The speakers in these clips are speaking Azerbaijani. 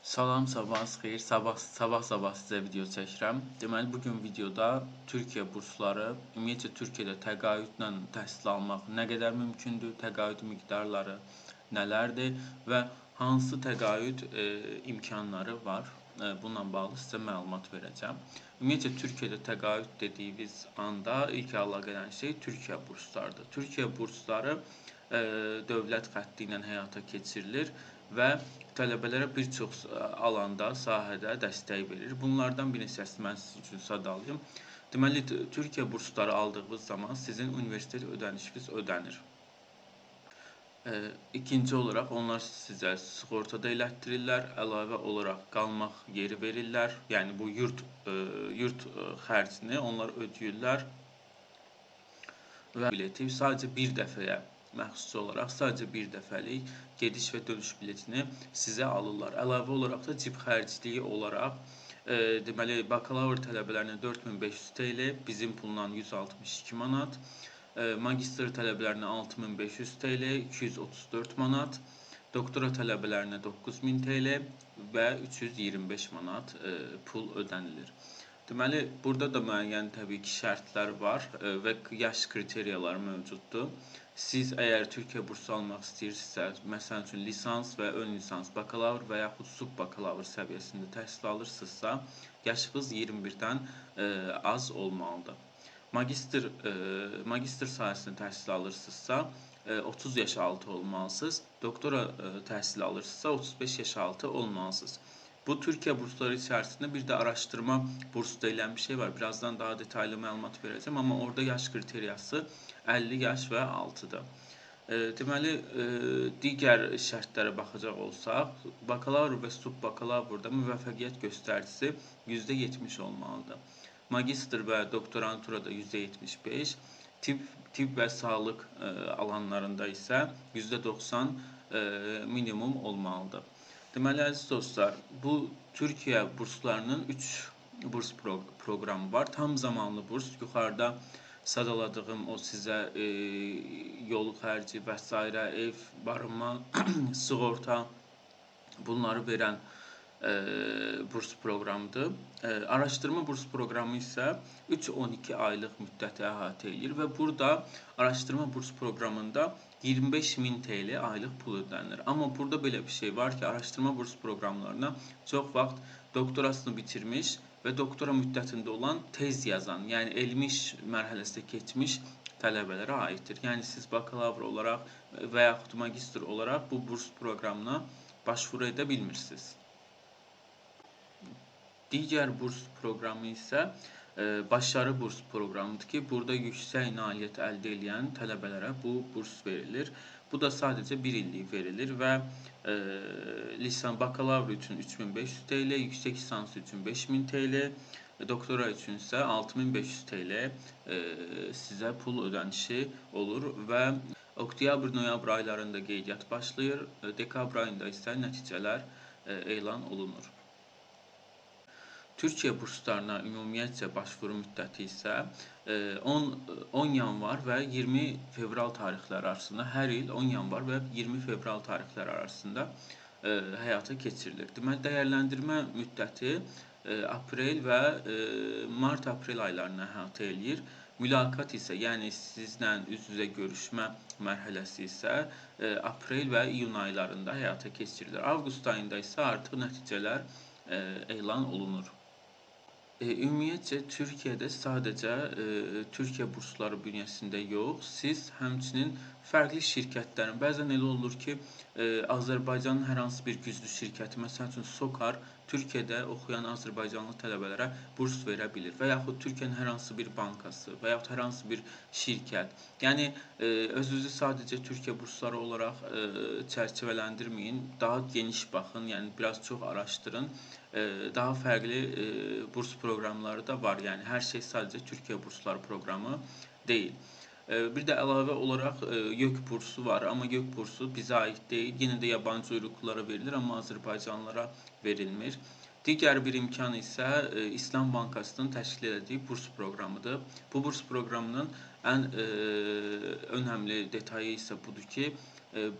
Salam, sabahınız xeyir. Sabah sizə video çəkirəm. Deməli, bugün videoda Türkiyə bursları, ümumiyyətcə Türkiyədə təqaüdlə təhsil almaq nə qədər mümkündür, təqaüd miqdarları nələrdir və hansı təqaüd imkanları var? Bununla bağlı sizə məlumat verəcəm. Ümumiyyətcə Türkiyədə təqaüd dediyimiz anda ilk əlaqə edən şey Türkiyə burslarıdır. Türkiyə bursları dövlət xətti ilə həyata keçirilir və tələbələrə bir çox alanda, sahədə dəstək verir. Bunlardan bir neçəsini mən sizin üçün sadalayım. Deməli, Türkiyə bursları aldığınız zaman sizin universitet ödənişiniz ödənir. İkinci olaraq onlar sizə sığortada elətdirirlər, əlavə olaraq qalmaq yeri verirlər. Yəni bu yurt xərcini onlar ödəyirlər və bileti sadəcə bir dəfəyə məxsus olaraq sadəcə bir dəfəlik gediş və dönüş biletini sizə alırlar. Əlavə olaraq da cib xərcliyi olaraq deməli bakalavr tələbələrinə 4500 TL, bizim pulla 162 manat, magistr tələbələrinə 6500 TL, 234 manat, doktora tələbələrinə 9000 TL və 325 manat pul ödənilir. Deməli, burada da müəyyən təbii ki, şərtlər var və yaş kriteriyaları mövcuddur. Siz əgər Türkiyə bursu almaq istəyirsinizsə, məsəl üçün lisans və ön lisans, bakalavr və yaxud subbakalavr səviyyəsində təhsil alırsınızsa, yaşınız 21-dən az olmalıdır. Magistr sahəsində təhsil alırsınızsa, 30 yaş altı olmalısınız. Doktora təhsil alırsınızsa, 35 yaş altı olmalısınız. Bu Türkiyə bursları içərisində bir də araşdırma bursu deyilən bir şey var. Birazdan daha detaylı məlumat verəcəm, amma orada yaş kriteriyası 50 yaş və altıdır. Deməli, digər şərtlərə baxacaq olsaq, bakalavr və subbakalavrda müvəffəqiyyət göstəricisi %70 olmalıdır. Magistr və doktoranturada %75, tibb və sağlıq alanlarında isə %90 minimum olmalıdır. Deməli, əziz dostlar, bu Türkiyə burslarının 3 burs proqramı var. Tam zamanlı burs, yuxarıda sadaladığım o sizə yol xərci və s. ev, barınma, sığorta bunları verən burs proqramıdır. Araşdırma burs proqramı isə 3-12 aylıq müddəti əhatə edir və burada araşdırma burs proqramında 25.000 TL aylıq pul ödənilir. Amma burada belə bir şey var ki, araşdırma burs proqramlarına çox vaxt doktorasını bitirmiş və doktora müddətində olan tez yazan, yəni elmi iş mərhələsində keçmiş tələbələrə aiddir. Yəni siz bakalavr olaraq və yaxud magistr olaraq bu burs proqramına başvuru edə bilmirsiniz. Digər burs proqramı isə başarı burs proqramıdır ki, burada yüksək nailiyyət əldə edən tələbələrə bu burs verilir. Bu da sadəcə 1 illik verilir və bakalavr üçün 3500 TL, yüksək lisans üçün 5000 TL, doktora üçün isə 6500 TL sizə pul ödənişi olur və oktyabr-noyabr aylarında qeydiyyat başlayır, dekabr ayında isə nəticələr elan olunur. Türkiyə burslarına ümumiyyətcə başvuru müddəti isə 10 yanvar və 20 fevral tarixləri arasında, hər il 10 yanvar və 20 fevral tarixləri arasında həyata keçirilir. Deməli, dəyərləndirmə müddəti aprel və mart-aprel aylarına əhatə eləyir. Mülaqat isə, yəni sizlə üz-üzə görüşmə mərhələsi isə aprel və iyun aylarında həyata keçirilir. Avqust ayında isə artıq nəticələr elan olunur. Ümumiyyətcə, Türkiyədə sadəcə Türkiyə bursları bünyəsində yox, siz həmçinin fərqli şirkətlərin, bəzən elə olur ki, Azərbaycanın hər hansı bir güclü şirkəti, məsəl üçün SOCAR, Türkiyədə oxuyan Azərbaycanlı tələbələrə burs verə bilir və yaxud Türkiyənin hər hansı bir bankası və yaxud hər hansı bir şirkət. Yəni, özünüzü sadəcə Türkiyə bursları olaraq çərçivələndirməyin, daha geniş baxın, yəni biraz çox araşdırın. Daha fərqli burs proqramları da var, yəni hər şey sadəcə Türkiyə bursları proqramı deyil. Bir də əlavə olaraq YÖK bursu var, amma YÖK bursu bizə aid deyil. Yenə də yabancı uyğurlara verilir, amma Azərbaycanlılara verilmir. Digər bir imkan isə İslam Bankasının təşkil etdiyi burs proqramıdır. Bu burs proqramının ən önəmli detayı isə budur ki,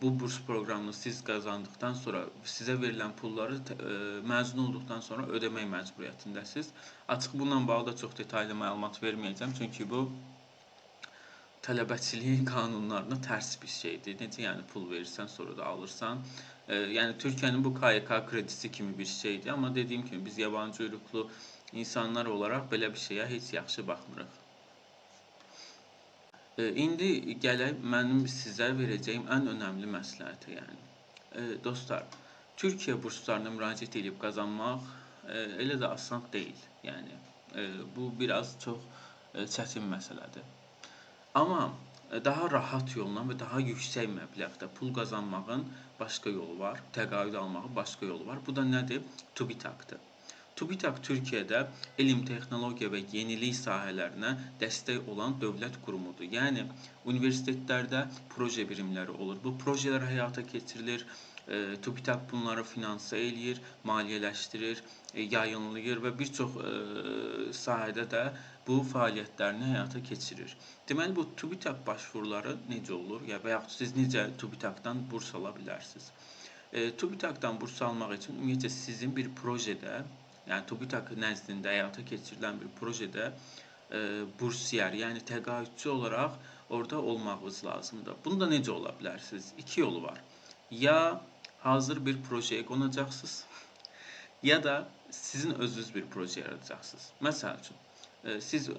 bu burs proqramını siz qazandıqdan sonra sizə verilən pulları məzun olduqdan sonra ödəmək məcburiyyətindəsiz. Açıq bununla bağlı da çox detallı məlumat verməyəcəm, çünki bu tələbəçiliyin qanunlarına tərs bir şeydir. Necə yəni pul verirsən, sonra da alırsan. Yəni Türkiyənin bu KYK kredisi kimi bir şeydir, amma dediyim kimi biz yabancı uyruklu insanlar olaraq belə bir şeyə heç yaxşı baxmırıq. İndi gələk mənim sizə verəcəyim ən önəmli məsləhətə, yəni. Dostlar, Türkiyə burslarına müraciət edib qazanmaq elə də asan deyil. Yəni bu biraz çox çətin məsələdir. Amma daha rahat yolla və daha yüksək məbləğdə pul qazanmağın başqa yolu var, təqaüd almağın başqa yolu var. Bu da nədir? TÜBİTAK-dır. TÜBİTAK Türkiyədə elm, texnologiya və yenilik sahələrinə dəstək olan dövlət qurumudur. Yəni universitetlərdə proje birimləri olur. Bu projelər həyata keçirilir. TÜBİTAK bunları finansə eləyir, maliyyələşdirir, yayınlayır və bir çox sahədə də bu fəaliyyətlərini həyata keçirir. Deməli, bu TÜBİTAK başvuruları necə olur? Və yaxud siz necə TÜBİTAK-dan burs ala bilərsiniz? TÜBİTAK-dan burs almaq üçün ümumiyyətlə sizin bir projedə, yəni TÜBİTAK nəzdində həyata keçirilən bir projedə bursiyer, yəni təqaüdçü olaraq orada olmağınız lazımdır. Bunu da necə ola bilərsiniz? İki yolu var. Ya hazır bir projeye qonacaqsınız, ya da sizin özünüz bir proje yaradacaqsınız. Məsəl üçün, siz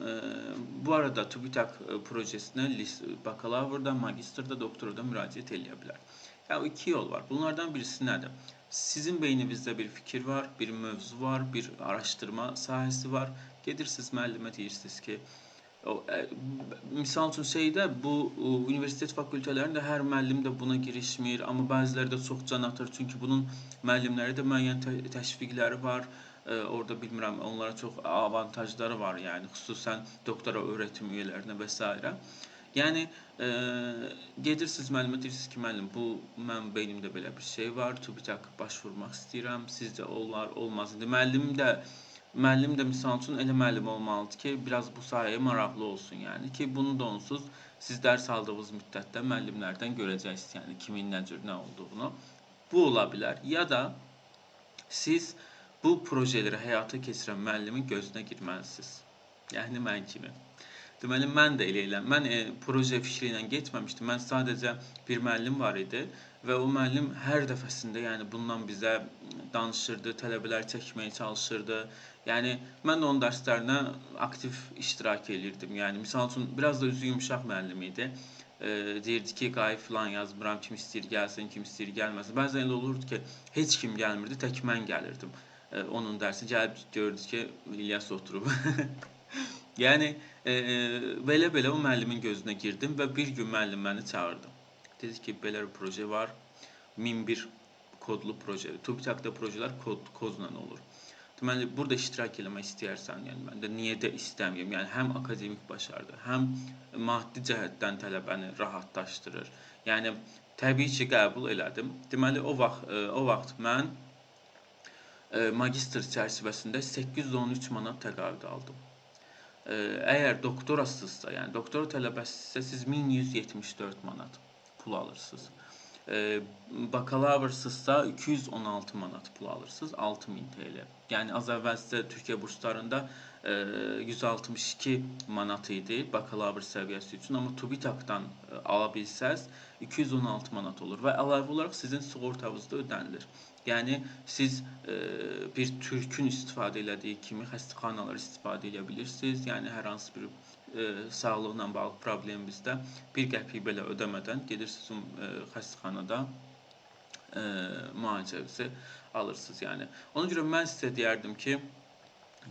bu arada TÜBİTAK projesinə bakalavrda, magistrda, doktorada müraciət edə bilər. Yəni iki yol var. Bunlardan birisi nədir? Sizin beyninizdə bir fikir var, bir mövzu var, bir araşdırma sahəsi var. Gedirsiniz müəllimə deyirsiniz ki, misal üçün bu universitet fakültələrində hər müəllim də buna girişmir, amma bəziləri də çox can atır, çünki bunun müəllimləri də müəyyən təşviqləri var. Orada bilmirəm, onlara çox avantajları var, yəni xüsusən doktora öyrətim üyələrinə və s. Yəni gedirsiniz müəllimə deyirsiniz ki, müəllim, mənim beynimdə belə bir şey var, TÜBİTAK başvurmaq istəyirəm, sizcə olar, olmaz. Müəllim də misal üçün elə müəllim olmalıdır ki, biraz bu sahəyə maraqlı olsun, yəni ki, bunu da onsuz siz dərs aldığınız müddətdə müəllimlərdən görəcəksiniz, yəni kimin nə cür nə olduğunu. Bu ola bilər. Ya da siz bu projeləri həyata keçirən müəllimin gözünə girməlisiniz. Yəni mən kimi. Deməli, mən də elə eləm. Mən proje fikri ilə getməmişdim. Mən sadəcə bir müəllim var idi və o müəllim hər dəfəsində yəni bundan bizə danışırdı, tələbələri çəkməyə çalışırdı. Yəni mən onun dərslərinə aktiv iştirak edirdim. Yəni misal üçün biraz da üzü yumşaq müəllim idi. Deyirdi ki, qayı filan yazmıram, kim istəyir gəlsin, kim istəyir gəlməsin. Bəzən elə olurdu ki, heç kim gəlmirdi, tək mən gəlirdim. Onun dərsi gəlib gördü ki, İlyas oturub. Yəni belə o müəllimin gözünə girdim və bir gün müəllim məni çağırdı. Dedi ki, belə bir proje var, 1001 kodlu proje. TÜBİTAK-da projelər kodla olur. Deməli, burada iştirak eləmək istəyərsən, yəni mən də niyə də istəməyim? Yəni həm akademik başarıdır, həm maddi cəhətdən tələbəni rahatlaşdırır. Yəni təbii ki, qəbul elədim. Deməli, o vaxt mən magistr çərçivəsində 813 manat təqaüd aldım. Əgər doktorasınızsa, yəni doktora tələbəsizsə siz 1174 manat pul alırsınız. Bakalavrsızsa 216 manat pul alırsınız, 6000 TL. Yəni az əvvəl sizə Türkiyə burslarında 162 manat idi bakalavr səviyyəsi üçün, amma TÜBİTAK-dan ala bilsəz 216 manat olur və əlavə olaraq sizin sığortanızda ödənilir. Yəni siz bir türkün istifadə elədiyi kimi xəstəxanalar istifadə edə bilirsiniz. Yəni hər hansı bir sağlıqla bağlı probleminizdə bir qəpik belə ödəmədən gedirsiniz xəstəxanada müalicənizi alırsınız. Yəni ona görə mən sizə deyərdim ki,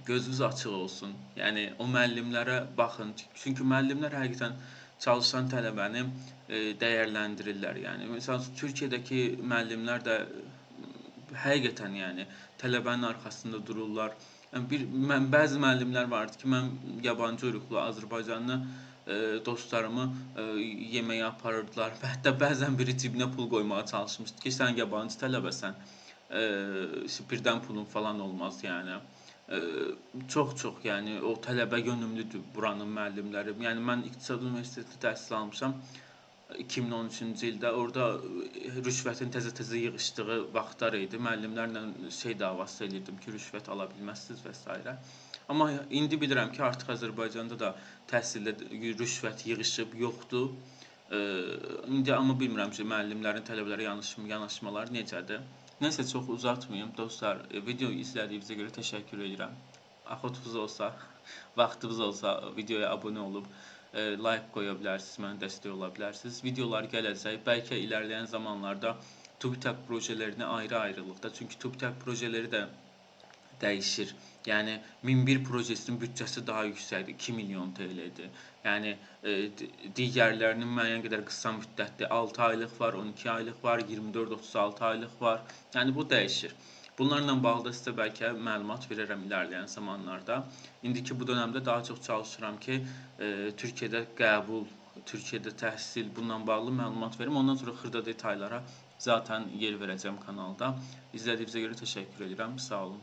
gözünüz açıq olsun. Yəni o müəllimlərə baxın. Çünki müəllimlər həqiqətən çalışan tələbəni dəyərləndirirlər. Yəni məsələn Türkiyədəki müəllimlər də həqiqətən yəni tələbənin arxasında dururlar. Yəni bəzi müəllimlər vardı ki, mən yabancı uyruklu Azərbaycanlı dostlarımı yeməyə aparırdılar. Hətta bəzən biri cibinə pul qoymağa çalışmışdı ki, sən yabancı tələbəsən, birdən pulun falan olmaz yəni. Çox yəni o tələbə yönümlüdür buranın müəllimləri. Yəni mən İqtisad Universitetində təhsil almışam. 2013-cü ildə orada rüşvətin təzə-təzə yığışdığı vaxtlar idi. Müəllimlərlə şey davası eləyirdim ki, rüşvət ala bilməzsiniz və s. Amma indi bilirəm ki, artıq Azərbaycanda da təhsildə rüşvət yığışıb yoxdur. İndi amma bilmirəm ki, müəllimlərin tələbələrə yanaşmaları necədir. Nəsə çox uzatmayım dostlar. Videoyu izlədiyinizə görə təşəkkür edirəm. Axotunuz olsa, vaxtınız olsa videoya abunə olub like qoya bilərsiniz, mənə dəstək ola bilərsiniz. Videolar gələcək. Bəlkə ilərləyən zamanlarda TÜBİTAK projelerini ayrı-ayrılıqda. Çünki TÜBİTAK projeleri də dəyişir. Yəni 1001 projesinin büdcəsi daha yüksəkdir, 2 milyon TL-dir. Yəni digərlərinin müəyyən qədər qısa müddətli 6 aylıq var, 12 aylıq var, 24-36 aylıq var. Yəni bu dəyişir. Bunlarla bağlı da sizə bəlkə məlumat verərəm ilərləyən zamanlarda. İndiki bu dövrdə daha çox çalışıram ki, Türkiyədə qəbul, Türkiyədə təhsil, bununla bağlı məlumat verim. Ondan sonra xırda detaylara zaten yer verəcəm kanalda. İzlədiyinizə görə təşəkkür edirəm. Sağ olun.